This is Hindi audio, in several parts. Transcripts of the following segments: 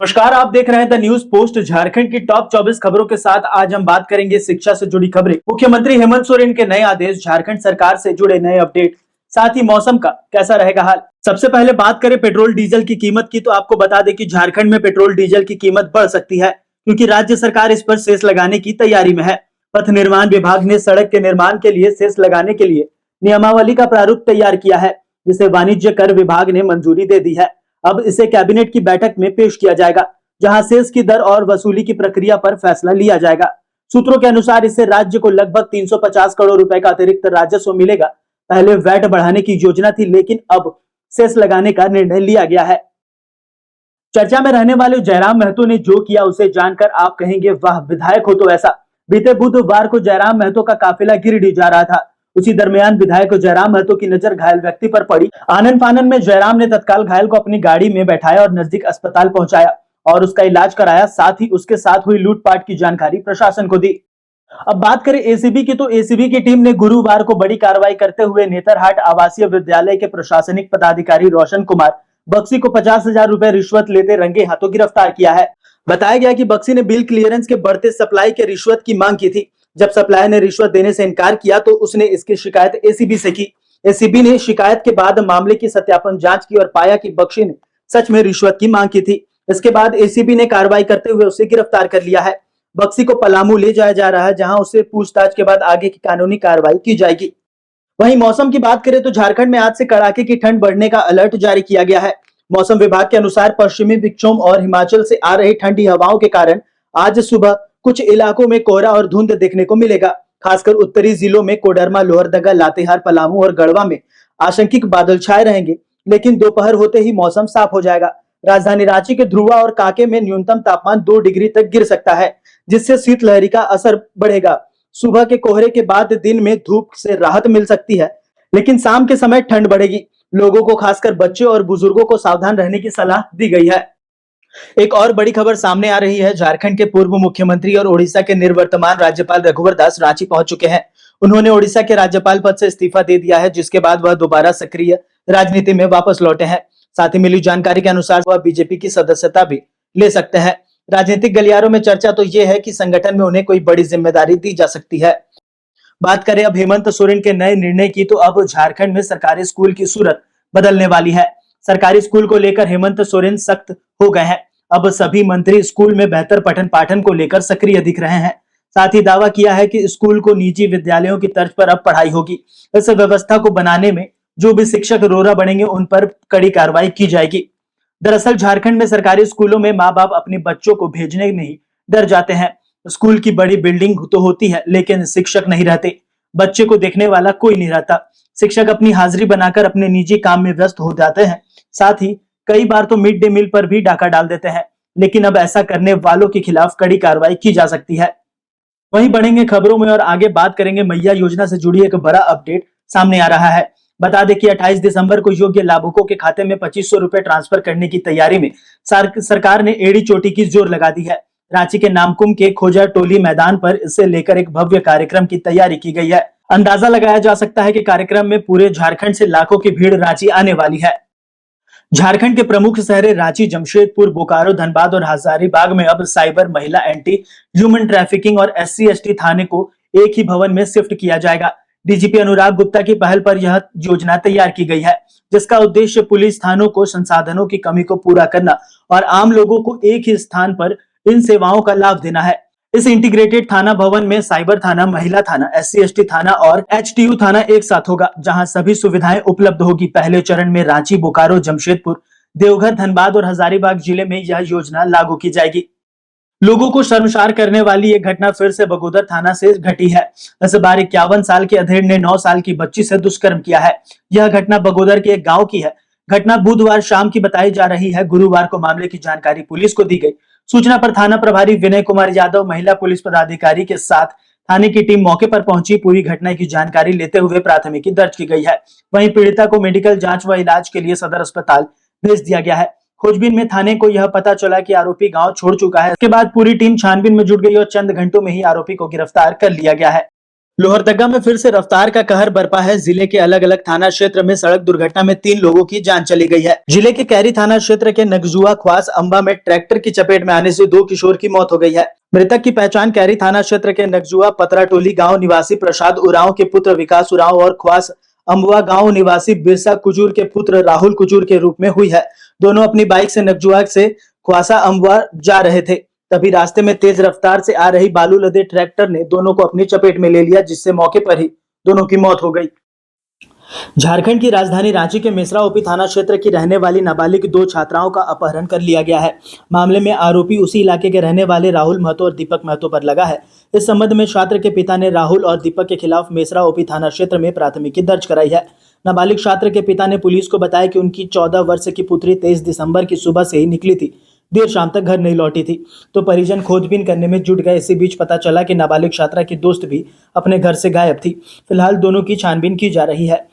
नमस्कार, आप देख रहे हैं द न्यूज पोस्ट झारखंड की टॉप 24 खबरों के साथ। आज हम बात करेंगे शिक्षा से जुड़ी खबरें, मुख्यमंत्री हेमंत सोरेन के नए आदेश, झारखंड सरकार से जुड़े नए अपडेट, साथ ही मौसम का कैसा रहेगा हाल। सबसे पहले बात करें पेट्रोल डीजल की कीमत की, तो आपको बता दें कि झारखंड में पेट्रोल डीजल की कीमत बढ़ सकती है क्योंकि राज्य सरकार इस पर सेस लगाने की तैयारी में है। पथ निर्माण विभाग ने सड़क के निर्माण के लिए सेस लगाने के लिए नियमावली का प्रारूप तैयार किया है, जिसे वाणिज्य कर विभाग ने मंजूरी दे दी है। अब इसे कैबिनेट की बैठक में पेश किया जाएगा, जहां सेस की दर और वसूली की प्रक्रिया पर फैसला लिया जाएगा। सूत्रों के अनुसार इससे राज्य को लगभग 350 करोड़ रुपए का अतिरिक्त राजस्व मिलेगा। पहले वैट बढ़ाने की योजना थी, लेकिन अब सेस लगाने का निर्णय लिया गया है। चर्चा में रहने वाले जयराम महतो ने जो किया उसे जानकर आप कहेंगे वाह, विधायक हो तो ऐसा। बीते बुधवार को जयराम महतो का काफिला गिरिडीह जा रहा था। उसी दरमियान विधायक जयराम महतो की नजर घायल व्यक्ति पर पड़ी। आनन फानन में जयराम ने तत्काल घायल को अपनी गाड़ी में बैठाया और नजदीक अस्पताल पहुंचाया और उसका इलाज कराया। साथ ही उसके साथ हुई लूटपाट की जानकारी प्रशासन को दी। अब बात करें एसीबी की, तो एसीबी की टीम ने गुरुवार को बड़ी कार्रवाई करते हुए नेतरहाट आवासीय विद्यालय के प्रशासनिक पदाधिकारी रोशन कुमार बक्सी को 50,000 रुपए रिश्वत लेते रंगे हाथों गिरफ्तार किया है। बताया गया कि बक्सी ने बिल क्लियरेंस के बढ़ते सप्लाई के रिश्वत की मांग की थी। जब सप्लायर ने रिश्वत देने से इनकार किया तो उसने इसकी शिकायत एसीबी से की। एसीबी ने शिकायत के बाद मामले की सत्यापन जांच की और पाया कि बक्सी ने सच में रिश्वत की मांग की थी। इसके बाद एसीबी ने कार्रवाई करते हुए उसे गिरफ्तार कर लिया है। बक्सी को पलामू ले जाया जा रहा है, जहां उससे पूछताछ के बाद आगे की कानूनी कार्रवाई की जाएगी। वहीं मौसम की बात करें तो झारखंड में आज से कड़ाके की ठंड बढ़ने का अलर्ट जारी किया गया है। मौसम विभाग के अनुसार पश्चिमी विक्षोभ और हिमाचल से आ रही ठंडी हवाओं के कारण आज सुबह कुछ इलाकों में कोहरा और धुंध देखने को मिलेगा। खासकर उत्तरी जिलों में कोडरमा, लोहरदगा, लातेहार, पलामू और गढ़वा में आंशिक बादल छाए रहेंगे, लेकिन दोपहर होते ही मौसम साफ हो जाएगा। राजधानी रांची के ध्रुवा और कांके में न्यूनतम तापमान 2 डिग्री तक गिर सकता है, जिससे शीतलहरी का असर बढ़ेगा। सुबह के कोहरे के बाद दिन में धूप से राहत मिल सकती है, लेकिन शाम के समय ठंड बढ़ेगी। लोगों को, खासकर बच्चे और बुजुर्गों को सावधान रहने की सलाह दी गई है। एक और बड़ी खबर सामने आ रही है। झारखंड के पूर्व मुख्यमंत्री और ओडिशा के निवर्तमान राज्यपाल रघुवर दास रांची पहुंच चुके हैं। उन्होंने ओडिशा के राज्यपाल पद से इस्तीफा दे दिया है, जिसके बाद वह दोबारा सक्रिय राजनीति में वापस लौटे हैं। साथ ही मिली जानकारी के अनुसार वह बीजेपी की सदस्यता भी ले सकते हैं। राजनीतिक गलियारों में चर्चा तो यह है कि संगठन में उन्हें कोई बड़ी जिम्मेदारी दी जा सकती है। बात करें अब हेमंत सोरेन के नए निर्णय की, तो अब झारखंड में सरकारी स्कूल की सूरत बदलने वाली है। सरकारी स्कूल को लेकर हेमंत सोरेन सख्त हो गए हैं। अब सभी मंत्री स्कूल में बेहतर पठन पाठन को लेकर सक्रिय दिख रहे हैं। साथ ही दावा किया है कि स्कूल को निजी विद्यालयों की तर्ज पर अब पढ़ाई होगी। इस व्यवस्था को बनाने में जो भी शिक्षक रोरा बनेंगे उन पर कड़ी कार्रवाई की जाएगी। दरअसल झारखंड में सरकारी स्कूलों में माँ बाप अपने बच्चों को भेजने में ही डर जाते हैं। स्कूल की बड़ी बिल्डिंग तो होती है, लेकिन शिक्षक नहीं रहते, बच्चे को देखने वाला कोई नहीं रहता। शिक्षक अपनी हाजिरी बनाकर अपने निजी काम में व्यस्त हो जाते हैं। साथ ही कई बार तो मिड डे मील पर भी डाका डाल देते हैं, लेकिन अब ऐसा करने वालों के खिलाफ कड़ी कार्रवाई की जा सकती है। वहीं बढ़ेंगे खबरों में और आगे बात करेंगे मैया योजना से जुड़ी एक बड़ा अपडेट सामने आ रहा है। बता दें कि 28 दिसंबर को योग्य लाभुकों के खाते में 2500 रुपए ट्रांसफर करने की तैयारी में सरकार ने एड़ी चोटी की जोर लगा दी है। रांची के नामकुम के खोजा टोली मैदान पर इसे लेकर एक भव्य कार्यक्रम की तैयारी की गई है। अंदाजा लगाया जा सकता है कि कार्यक्रम में पूरे झारखंड से लाखों की भीड़ रांची आने वाली है। झारखंड के प्रमुख शहरों रांची, जमशेदपुर, बोकारो, धनबाद और हजारीबाग में अब साइबर, महिला, एंटी ह्यूमन ट्रैफिकिंग और SC/ST थाने को एक ही भवन में शिफ्ट किया जाएगा। डीजीपी अनुराग गुप्ता की पहल पर यह योजना तैयार की गई है, जिसका उद्देश्य पुलिस थानों को संसाधनों की कमी को पूरा करना और आम लोगों को एक ही स्थान पर इन सेवाओं का लाभ देना है। इस इंटीग्रेटेड थाना भवन में साइबर थाना, महिला थाना, SC/ST थाना और HTU थाना एक साथ होगा, जहां सभी सुविधाएं उपलब्ध होगी। पहले चरण में रांची, बोकारो, जमशेदपुर, देवघर, धनबाद और हजारीबाग जिले में यह योजना लागू की जाएगी। लोगों को शर्मसार करने वाली ये घटना फिर से बगोदर थाना से घटी है। इस बार 51 साल के अधेड़ ने 9 साल की बच्ची से दुष्कर्म किया है। यह घटना बगोदर के एक गांव की है। घटना बुधवार शाम की बताई जा रही है। गुरुवार को मामले की जानकारी पुलिस को दी गई। सूचना पर थाना प्रभारी विनय कुमार यादव, महिला पुलिस पदाधिकारी के साथ थाने की टीम मौके पर पहुंची। पूरी घटना की जानकारी लेते हुए प्राथमिकी दर्ज की गई है। वहीं पीड़िता को मेडिकल जांच व इलाज के लिए सदर अस्पताल भेज दिया गया है। खोजबीन में थाने को यह पता चला कि आरोपी गांव छोड़ चुका है। इसके बाद पूरी टीम छानबीन में जुट गई और चंद घंटों में ही आरोपी को गिरफ्तार कर लिया गया है। लोहरदगा में फिर से रफ्तार का कहर बरपा है। जिले के अलग अलग थाना क्षेत्र में सड़क दुर्घटना में 3 लोगों की जान चली गई है। जिले के कैरी थाना क्षेत्र के नगजुआ ख्वास अंबा में ट्रैक्टर की चपेट में आने से 2 किशोर की मौत हो गई है। मृतक की पहचान कैरी थाना क्षेत्र के नगजुआ पतराटोली गांव निवासी प्रसाद उरांव के पुत्र विकास उरांव और ख्वास अंबुआ गांव निवासी बिरसा कुजूर के पुत्र राहुल कुजूर के रूप में हुई है। दोनों अपनी बाइक से नगजुआ से ख्वासा अंबुआ जा रहे थे। तभी रास्ते में तेज रफ्तार से आ रही बालू लदे ट्रैक्टर ने दोनों को अपनी चपेट में ले लिया, जिससे मौके पर ही दोनों की मौत हो गई। झारखंड की राजधानी रांची के मेसरा ओपी थाना क्षेत्र की रहने वाली नाबालिग 2 छात्राओं का अपहरण कर लिया गया है। मामले में आरोपी उसी इलाके के रहने वाले राहुल महतो और दीपक महतो पर लगा है। इस संबंध में छात्र के पिता ने राहुल और दीपक के खिलाफ मेसरा ओपी थाना क्षेत्र में प्राथमिकी दर्ज कराई है। नाबालिग छात्र के पिता ने पुलिस को बताया कि उनकी 14 वर्ष की पुत्री 23 दिसंबर की सुबह से ही निकली थी, देर शाम तक घर नहीं लौटी थी, तो परिजन खोजबीन करने में जुट गए। इसी बीच पता चला कि नाबालिग छात्रा की दोस्त भी अपने घर से गायब थी। फिलहाल दोनों की छानबीन की जा रही है।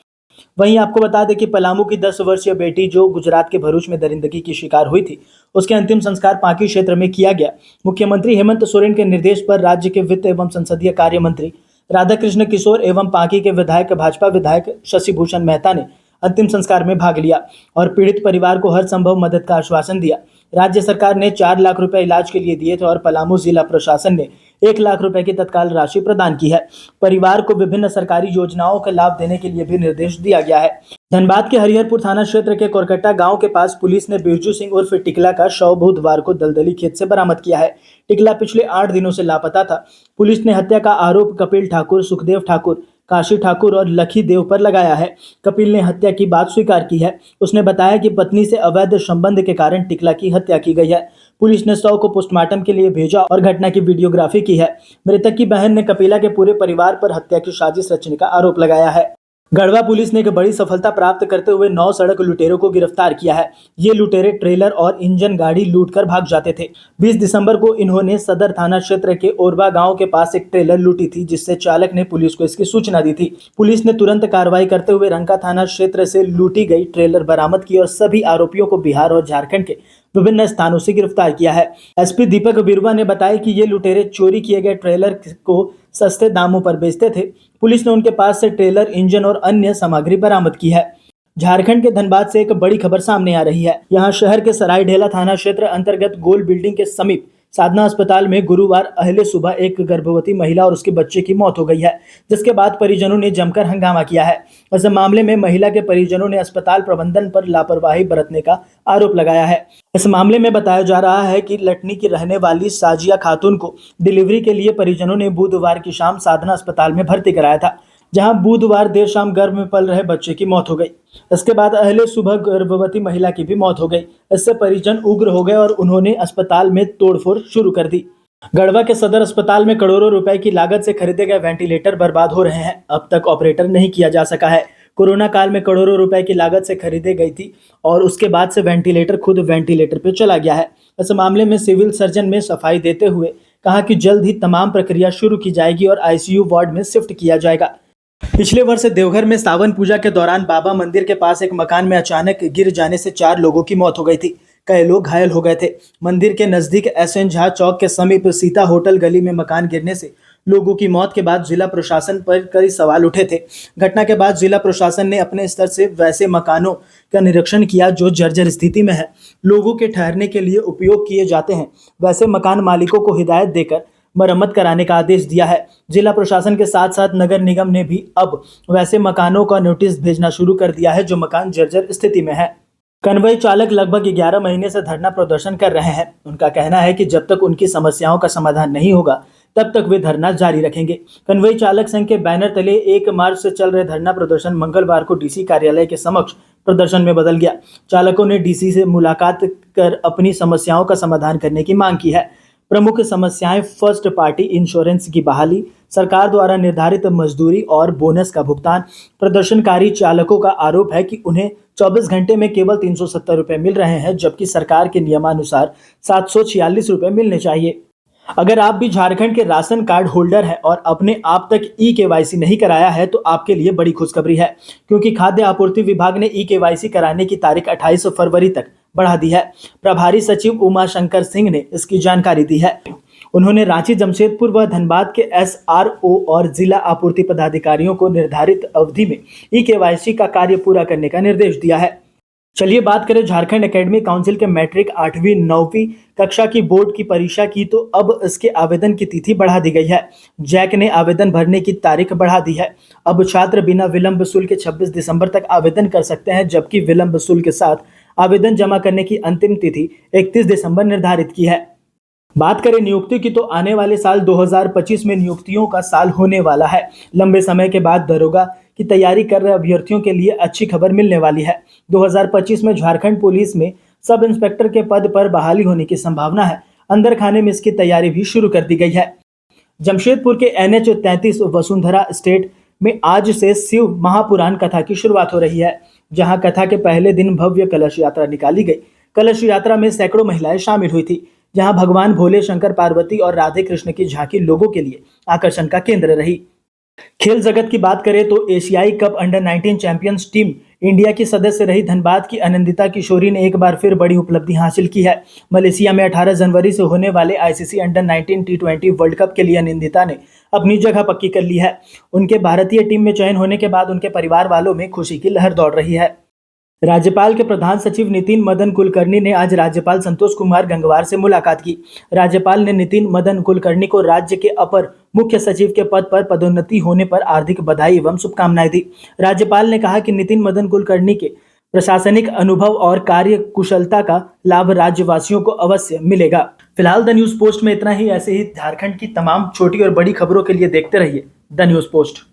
वहीं आपको बता दें कि पलामू की 10 वर्षीय बेटी जो गुजरात के भरूच में दरिंदगी की शिकार हुई थी, उसके अंतिम संस्कार पांकी क्षेत्र में किया गया। मुख्यमंत्री हेमंत सोरेन के निर्देश पर राज्य के वित्त एवं संसदीय कार्य मंत्री राधाकृष्ण किशोर एवं पांकी के विधायक भाजपा विधायक शशि भूषण मेहता ने अंतिम संस्कार में भाग लिया और पीड़ित परिवार को हर संभव मदद का आश्वासन दिया। राज्य सरकार ने 4 लाख रुपए इलाज के लिए दिए थे और पलामू जिला प्रशासन ने 1 लाख रुपए की तत्काल राशि प्रदान की है। परिवार को विभिन्न सरकारी योजनाओं का लाभ देने के लिए भी निर्देश दिया गया है। धनबाद के हरिहरपुर थाना क्षेत्र के कोरकट्टा गांव के पास पुलिस ने बिरजू सिंह उर्फ टिकला का शव बुधवार को दलदली खेत से बरामद किया है। टिकला पिछले 8 दिनों से लापता था। पुलिस ने हत्या का आरोप कपिल ठाकुर, सुखदेव ठाकुर, काशी ठाकुर और लखी देव पर लगाया है। कपिल ने हत्या की बात स्वीकार की है। उसने बताया कि पत्नी से अवैध संबंध के कारण टिकला की हत्या की गई है। पुलिस ने शव को पोस्टमार्टम के लिए भेजा और घटना की वीडियोग्राफी की है। मृतक की बहन ने कपिला के पूरे परिवार पर हत्या की साजिश रचने का आरोप लगाया है। गढ़वा पुलिस ने एक बड़ी सफलता प्राप्त करते हुए 9 सड़क लुटेरों को गिरफ्तार किया है। ये लुटेरे ट्रेलर और इंजन गाड़ी लूटकर भाग जाते थे। 20 दिसंबर को इन्होंने सदर थाना क्षेत्र के ओरबा गांव के पास एक ट्रेलर लूटी थी, जिससे चालक ने पुलिस को इसकी सूचना दी थी। पुलिस ने तुरंत कार्रवाई करते हुए रंका थाना क्षेत्र से लूटी गई ट्रेलर बरामद की और सभी आरोपियों को बिहार और झारखंड के विभिन्न स्थानों से गिरफ्तार किया है। एसपी दीपक बिरुवा ने बताया कि ये लुटेरे चोरी किए गए ट्रेलर को सस्ते दामों पर बेचते थे। पुलिस ने उनके पास से ट्रेलर, इंजन और अन्य सामग्री बरामद की है। झारखंड के धनबाद से एक बड़ी खबर सामने आ रही है। यहाँ शहर के सरायढेला थाना क्षेत्र अंतर्गत गोल बिल्डिंग के समीप साधना अस्पताल में गुरुवार अहले सुबह एक गर्भवती महिला और उसके बच्चे की मौत हो गई है, जिसके बाद परिजनों ने जमकर हंगामा किया है। इस मामले में महिला के परिजनों ने अस्पताल प्रबंधन पर लापरवाही बरतने का आरोप लगाया है। इस मामले में बताया जा रहा है कि लटनी की रहने वाली साजिया खातून को डिलीवरी के लिए परिजनों ने बुधवार की शाम साधना अस्पताल में भर्ती कराया था, जहां बुधवार देर शाम गर्भ में पल रहे बच्चे की मौत हो गई। इसके बाद अहले सुबह गर्भवती महिला की भी मौत हो गई। इससे परिजन उग्र हो गए और उन्होंने अस्पताल में तोड़फोड़ शुरू कर दी। गढ़वा के सदर अस्पताल में करोड़ों रुपए की लागत से खरीदे गए वेंटिलेटर बर्बाद हो रहे हैं। अब तक ऑपरेटर नहीं किया जा सका है। कोरोना काल में करोड़ों रुपए की लागत से खरीदी गई थी और उसके बाद से वेंटिलेटर खुद वेंटिलेटर पे चला गया है। इस मामले में सिविल सर्जन ने सफाई देते हुए कहा कि जल्द ही तमाम प्रक्रिया शुरू की जाएगी और आईसीयू वार्ड में शिफ्ट किया जाएगा। पिछले वर्ष देवघर में सावन पूजा के दौरान बाबा मंदिर के पास एक मकान में अचानक गिर जाने से 4 लोगों की मौत हो गई थी। कई लोग घायल हो गए थे। मंदिर के नजदीक एसएन झा चौक के समीप सीता होटल गली में मकान गिरने से लोगों की मौत के बाद जिला प्रशासन पर कई सवाल उठे थे। घटना के बाद जिला प्रशासन ने अपने स्तर से वैसे मकानों का निरीक्षण किया जो जर्जर स्थिति में है, लोगों के ठहरने के लिए उपयोग किए जाते हैं। वैसे मकान मालिकों को हिदायत देकर मरम्मत कराने का आदेश दिया है। जिला प्रशासन के साथ साथ नगर निगम ने भी अब वैसे मकानों का नोटिस भेजना शुरू कर दिया है जो मकान जर्जर स्थिति में है। कन्वई चालक लगभग 11 महीने से धरना प्रदर्शन कर रहे हैं। उनका कहना है कि जब तक उनकी समस्याओं का समाधान नहीं होगा तब तक वे धरना जारी रखेंगे। कन्वई चालक संघ के बैनर तले 1 मार्च से चल रहे धरना प्रदर्शन मंगलवार को डीसी कार्यालय के समक्ष प्रदर्शन में बदल गया। चालकों ने डीसी से मुलाकात कर अपनी समस्याओं का समाधान करने की मांग की है। प्रमुख समस्याएं फर्स्ट पार्टी इंश्योरेंस की बहाली, सरकार द्वारा निर्धारित मजदूरी और बोनस का भुगतान। प्रदर्शनकारी चालकों का आरोप है कि उन्हें 24 घंटे में केवल 370 रुपए मिल रहे हैं, जबकि सरकार के नियमानुसार 746 रुपए मिलने चाहिए। अगर आप भी झारखंड के राशन कार्ड होल्डर हैं और अपने आप तक ई-केवाईसी नहीं कराया है तो आपके लिए बड़ी खुशखबरी है, क्योंकि खाद्य आपूर्ति विभाग ने ई-केवाईसी कराने की तारीख 28 फरवरी तक बढ़ा दी है। प्रभारी सचिव उमा शंकर सिंह ने इसकी जानकारी दी है। उन्होंने रांची, जमशेदपुर व धनबाद के SRO और जिला आपूर्ति पदाधिकारियों को निर्धारित अवधि में eKYC का कार्य पूरा करने का निर्देश दिया है। चलिए बात करें झारखंड एकेडमी काउंसिल के मैट्रिक 8वीं 9वीं कक्षा की बोर्ड की परीक्षा की, तो अब इसके आवेदन की तिथि बढ़ा दी गई है। जैक ने आवेदन भरने की तारीख बढ़ा दी है। अब छात्र बिना विलंब शुल्क के 26 दिसंबर तक आवेदन कर सकते हैं, जबकि विलंब शुल्क के साथ आवेदन जमा करने की अंतिम तिथि 31 दिसंबर निर्धारित की है। बात करें नियुक्ति की, तो आने वाले साल 2025 में नियुक्तियों का साल होने वाला है। लंबे समय के बाद दरोगा की तैयारी कर रहे अभ्यर्थियों के लिए अच्छी खबर मिलने वाली है। 2025 में झारखंड पुलिस में सब इंस्पेक्टर के पद पर बहाली होने की संभावना है। अंदर खाने में इसकी तैयारी भी शुरू कर दी गई है। जमशेदपुर के NH 33 वसुंधरा स्टेट में आज से शिव महापुराण कथा की शुरुआत हो रही है, जहां कथा के पहले दिन भव्य कलश यात्रा निकाली गई। कलश यात्रा में सैकड़ों महिलाएं शामिल हुई थी, जहां भगवान भोले शंकर, पार्वती और राधे कृष्ण की झांकी लोगों के लिए आकर्षण का केंद्र रही। खेल जगत की बात करें तो एशियाई cup under 19 champions team India की सदस्य रही धनबाद की आनंदिता किशोरी ने एक बार फिर बड़ी उपलब्धि हासिल की है। मलेशिया में 18 जनवरी से होने वाले ICC under 19 T20 world cup के लिए आनंदिता ने अपनी जगह पक्की कर ली है। उनके भारतीय टीम में चयन होने के बाद उनके परिवार वालों में खुशी की लहर दौड़ रही है। राज्यपाल के प्रधान सचिव नितिन मदन कुलकर्णी ने आज राज्यपाल संतोष कुमार गंगवार से मुलाकात की। राज्यपाल ने नितिन मदन कुलकर्णी को राज्य के अपर मुख्य सचिव के पद पर पदोन्नति होने पर हार्दिक बधाई एवं शुभकामनाएं दी। राज्यपाल ने कहा कि नितिन मदन कुलकर्णी के प्रशासनिक अनुभव और कार्य कुशलता का लाभ राज्यवासियों को अवश्य मिलेगा। फिलहाल द न्यूज पोस्ट में इतना ही। ऐसे ही झारखंड की तमाम छोटी और बड़ी खबरों के लिए देखते रहिए द न्यूज पोस्ट।